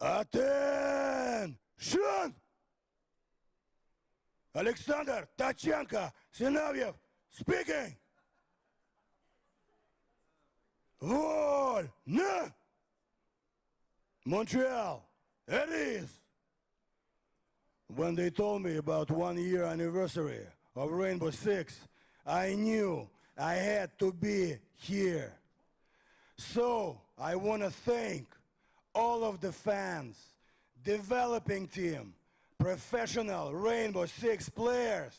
Attention! Alexander Tachenko Sinavyev speaking. Vol, na! Montreal, it is. When they told me about 1 year anniversary of Rainbow Six, I knew I had to be here. So I want to thank all of the fans, developing team, professional Rainbow Six players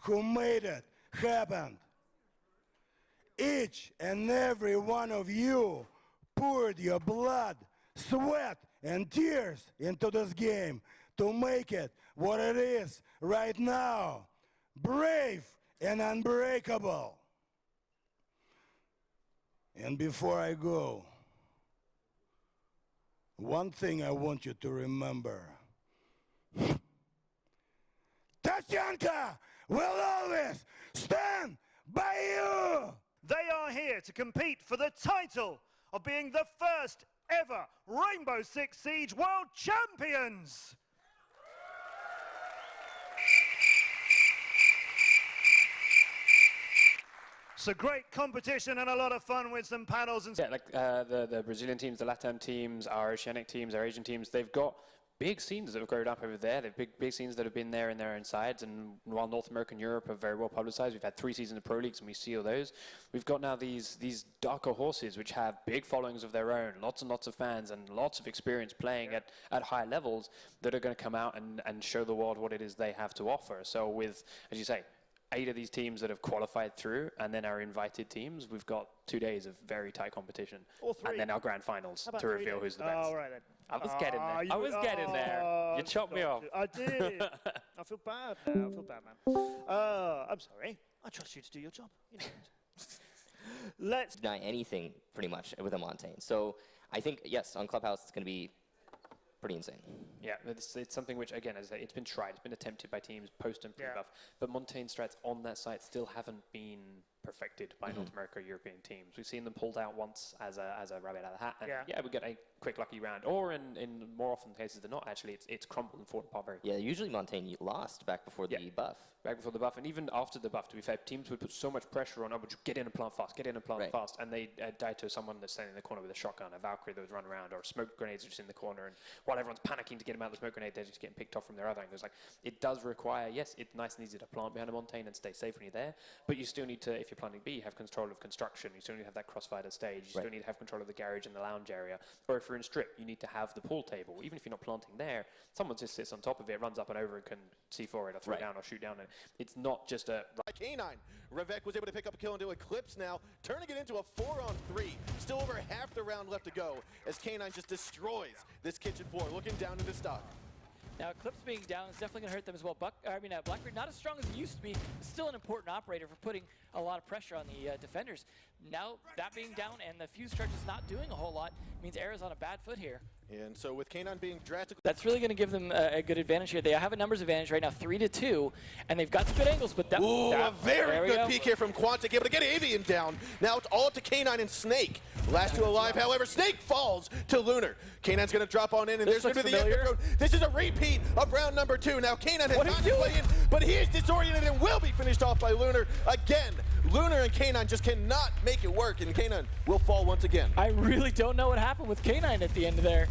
who made it happen. Each and every one of you poured your blood, sweat, and tears into this game to make it what it is right now. Brave and unbreakable. And before I go, one thing I want you to remember. Tachenko will always stand by you! They are here to compete for the title of being the first ever Rainbow Six Siege World Champions! So great competition and a lot of fun with some panels and... Yeah, like the Brazilian teams, the Latam teams, our Oceanic teams, our Asian teams, they've got big scenes that have grown up over there. They've big scenes that have been there in their own sides. And while North America and Europe are very well publicized, we've had 3 seasons of Pro Leagues and we see all those. We've got now these darker horses which have big followings of their own, lots and lots of fans and lots of experience playing at high levels that are going to come out and show the world what it is they have to offer. So with, as you say, 8 of these teams that have qualified through, and then our invited teams, we've got 2 days of very tight competition. And then our grand finals to reveal who's the best. Oh, right then. I was getting there. I was getting there. You chopped me off. I did. I feel bad now. I feel bad, man. I'm sorry. I trust you to do your job. You know. Let's deny anything pretty much with a Montaigne. So I think, yes, on Clubhouse it's going to be pretty insane. Yeah, it's something which, again, it's been tried, it's been attempted by teams post and pre-buff, but Montaigne strats on that site still haven't been perfected by North America European teams. We've seen them pulled out once as a rabbit out of the hat, and yeah, we get a quick lucky round, or in more often cases than not, actually, it's crumbled and fallen apart very quickly. Yeah, usually Montaigne lost back before the buff. Back before the buff, and even after the buff, to be fair, teams would put so much pressure on, oh, but you get in and plant fast, get in and plant fast, and they died to someone that's standing in the corner with a shotgun, a Valkyrie that would run around, or smoke grenades just in the corner, and while everyone's panicking to get them out of the smoke grenade, they're just getting picked off from their other angles. Like, it does require, yes, it's nice and easy to plant behind a Montaigne and stay safe when you're there, but you still need to, if you're planting B, have control of construction, you still need to have that crossfire stage, you still need to have control of the garage and the lounge area, or if you're in strip, you need to have the pool table. Even if you're not planting there, someone just sits on top of it, runs up and over and can C4 it or throw it down or shoot down it. It's not just a... Canine. Revek was able to pick up a kill into Eclipse now, turning it into a 4-on-3. Still over half the round left to go as Canine just destroys this kitchen floor, looking down into stock. Now, Eclipse being down is definitely going to hurt them as well. Blackbeard not as strong as he used to be, but still an important operator for putting a lot of pressure on the defenders. Now, that being down and the fuse charge is not doing a whole lot, means Era's on a bad foot here. And so with Canine being drastically... That's really going to give them a good advantage here. They have a numbers advantage right now, 3-2, and they've got some good angles, but a very good peek here from Quantic, able to get Avian down. Now it's all up to Canine and Snake. Last 2 alive, however, Snake falls to Lunar. Canine's going to drop on in, and there's going to be the epic road. This is a repeat of round number 2. Now Canine has time to play in, but he is disoriented and will be finished off by Lunar again. Lunar and Canine just cannot make it work, and Canine will fall once again. I really don't know what happened with Canine at the end of there.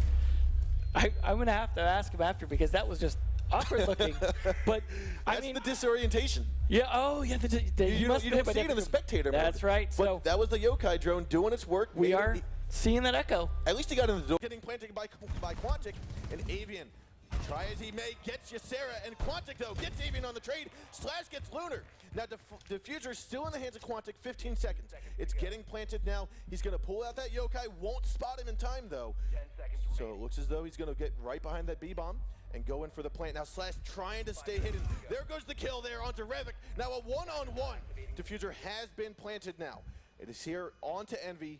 I'm going to have to ask him after, because that was just awkward looking. But I mean, the disorientation. Yeah. Oh, yeah. You don't see it in the spectator mode. That's right. But so that was the yokai drone doing its work. We are seeing that echo. At least he got in the door. Getting planted by Quantic, and Avian, try as he may, gets Ysera, and Quantic though gets Avian on the trade. Slash gets Lunar. Now Diffuser's still in the hands of Quantic. 15 seconds. It's getting planted now. He's going to pull out that yokai. Won't spot him in time though. 10 seconds. So it looks as though he's going to get right behind that B-bomb and go in for the plant. Now Slash trying to stay hidden. There goes the kill there onto Revik. Now a one-on-one. Diffuser has been planted now. It is here onto Envy,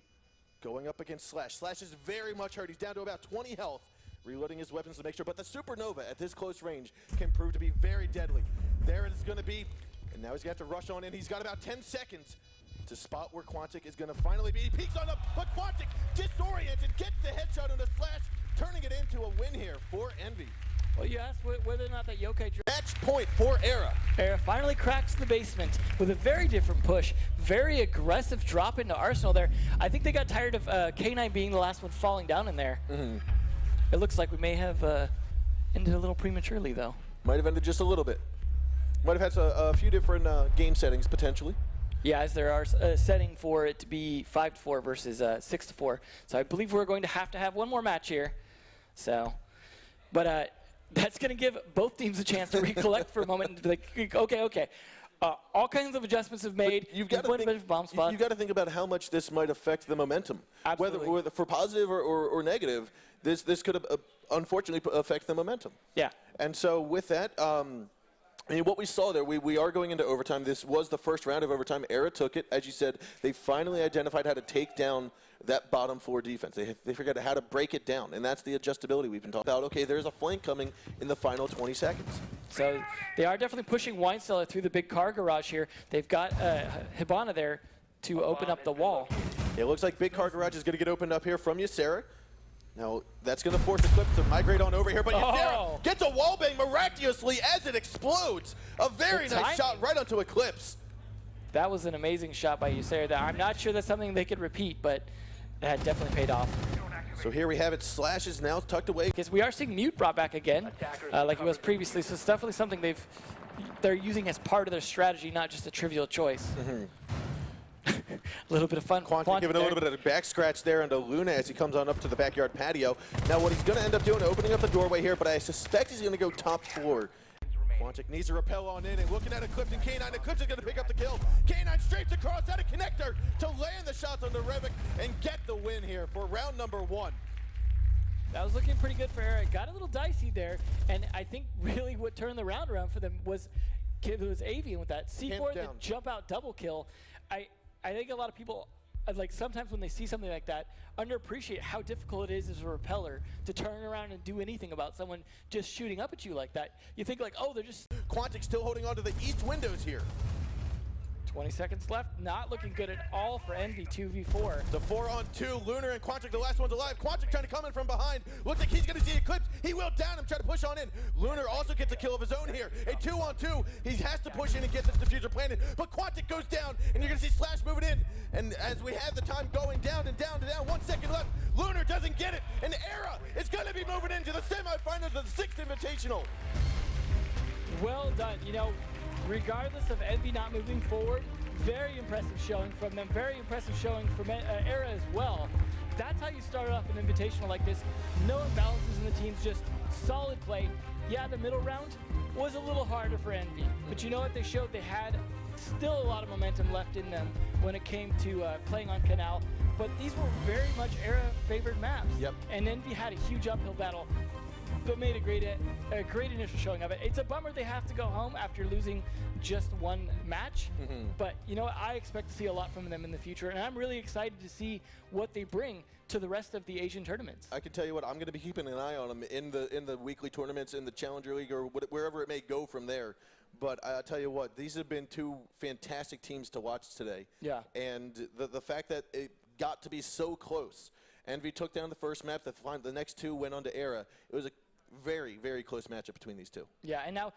going up against Slash. Slash is very much hurt. He's down to about 20 health. Reloading his weapons to make sure, but the Supernova at this close range can prove to be very deadly. There it is going to be, and now he's going to have to rush on in. He's got about 10 seconds to spot where Quantic is going to finally be. He peeks on up, but Quantic disoriented, gets the headshot on the Slash, turning it into a win here for Envy. Well, you asked whether or not that yokai Match point for Era. Era finally cracks the basement with a very different push, very aggressive drop into Arsenal there. I think they got tired of K9 being the last one falling down in there. It looks like we may have ended a little prematurely, though. Might have ended just a little bit. Might have had a few different game settings, potentially. Yeah, as there are a setting for it to be 5-4 versus 6-4. So I believe we're going to have one more match here. So, but that's going to give both teams a chance to recollect for a moment and be like, okay. All kinds of adjustments have made. You've got to think about how much this might affect the momentum. Absolutely. Whether for positive or negative, this could unfortunately affect the momentum. Yeah. And so with that, I mean, what we saw there, we are going into overtime. This was the first round of overtime. Era took it. As you said, they finally identified how to take down that bottom four defense. They figured out how to break it down, and that's the adjustability we've been talking about. Okay, there's a flank coming in the final 20 seconds. So they are definitely pushing Weinsteller through the big car garage here. They've got Hibana there to open up the wall. It looks like big car garage is going to get opened up here from Ysera. Now, that's going to force Eclipse to migrate on over here, but Ysera gets a wallbang miraculously as it explodes. A very nice shot right onto Eclipse. That was an amazing shot by Ysera. I'm not sure that's something they could repeat, but that definitely paid off. So here we have it. Slash is now tucked away. Because we are seeing Mute brought back again, like it was previously. So it's definitely something they're using as part of their strategy, not just a trivial choice. A little bit of fun. Quantic giving a little bit of a back scratch there into Luna as he comes on up to the backyard patio. Now what he's going to end up doing, opening up the doorway here, but I suspect he's going to go top floor. Quantic needs to rappel on in and looking at Eclipse and K9. Eclipse is going to pick up the kill. K9 straights across at a connector to land the shots on the Revik and get the win here for round number 1. That was looking pretty good for Eric. Got a little dicey there, and I think really what turned the round around for them was Avian with that C4, the jump out double kill. I think a lot of people, like sometimes when they see something like that, underappreciate how difficult it is as a repeller to turn around and do anything about someone just shooting up at you like that. You think like, oh, they're just... Quantic still holding on to the east windows here. 20 seconds left, not looking good at all for Envy 2v4. The 4-on-2, Lunar and Quantic, the last one's alive. Quantic trying to come in from behind. Looks like he's going to see Eclipse. He will down him, try to push on in. Lunar also gets a kill of his own here. A 2-on-2, he has to push in and get this diffuser planted. But Quantic goes down, and you're going to see Slash moving in. And as we have the time going down and down and down, 1 second left, Lunar doesn't get it. And Era is going to be moving into the semifinals of the 6th Invitational. Well done. You know, regardless of Envy not moving forward, very impressive showing from them, very impressive showing from Era as well. That's how you start off an invitational like this. No imbalances in the teams, just solid play. Yeah, the middle round was a little harder for Envy, but you know what they showed? They had still a lot of momentum left in them when it came to playing on Canal, but these were very much Era favored maps. Yep. And Envy had a huge uphill battle, but made a great initial showing of it. It's a bummer they have to go home after losing just one match, but you know what? I expect to see a lot from them in the future, and I'm really excited to see what they bring to the rest of the Asian tournaments. I can tell you what, I'm going to be keeping an eye on them in the weekly tournaments, in the Challenger League, or wherever it may go from there. But I tell you what, these have been two fantastic teams to watch today. Yeah. And the fact that it got to be so close. Envy took down the first map, the next two went on to Era. It was a very, very close matchup between these two. Yeah, and now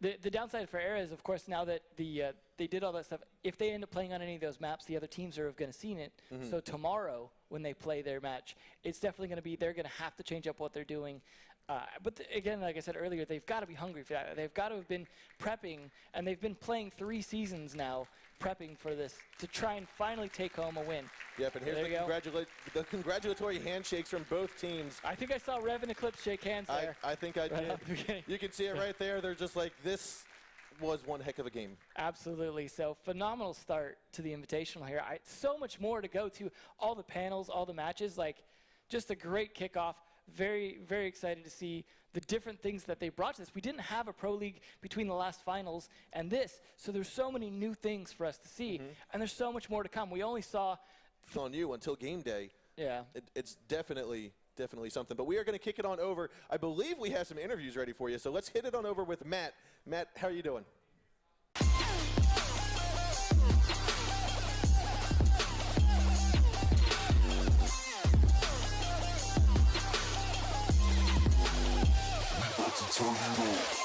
the downside for Era is, of course, now that they did all that stuff, if they end up playing on any of those maps, the other teams are going to see it. So tomorrow, when they play their match, it's definitely going to be, they're going to have to change up what they're doing. But again, like I said earlier, they've got to be hungry for that. They've got to have been prepping, and they've been playing 3 seasons now, prepping for this to try and finally take home a win. Yep, and here's the congratulatory handshakes from both teams. I think I saw Rev and Eclipse shake hands there. I think I did. You can see it right there. They're just like, this was one heck of a game. Absolutely. So phenomenal start to the Invitational here. So much more to go to. All the panels, all the matches, like just a great kickoff. Very, very excited to see the different things that they brought to this. We didn't have a Pro League between the last finals and this, so there's so many new things for us to see, and there's so much more to come. We only saw on you until game day. Yeah. It's definitely something. But we are going to kick it on over. I believe we have some interviews ready for you, so let's hit it on over with Matt. Matt, how are you doing? Invitationals.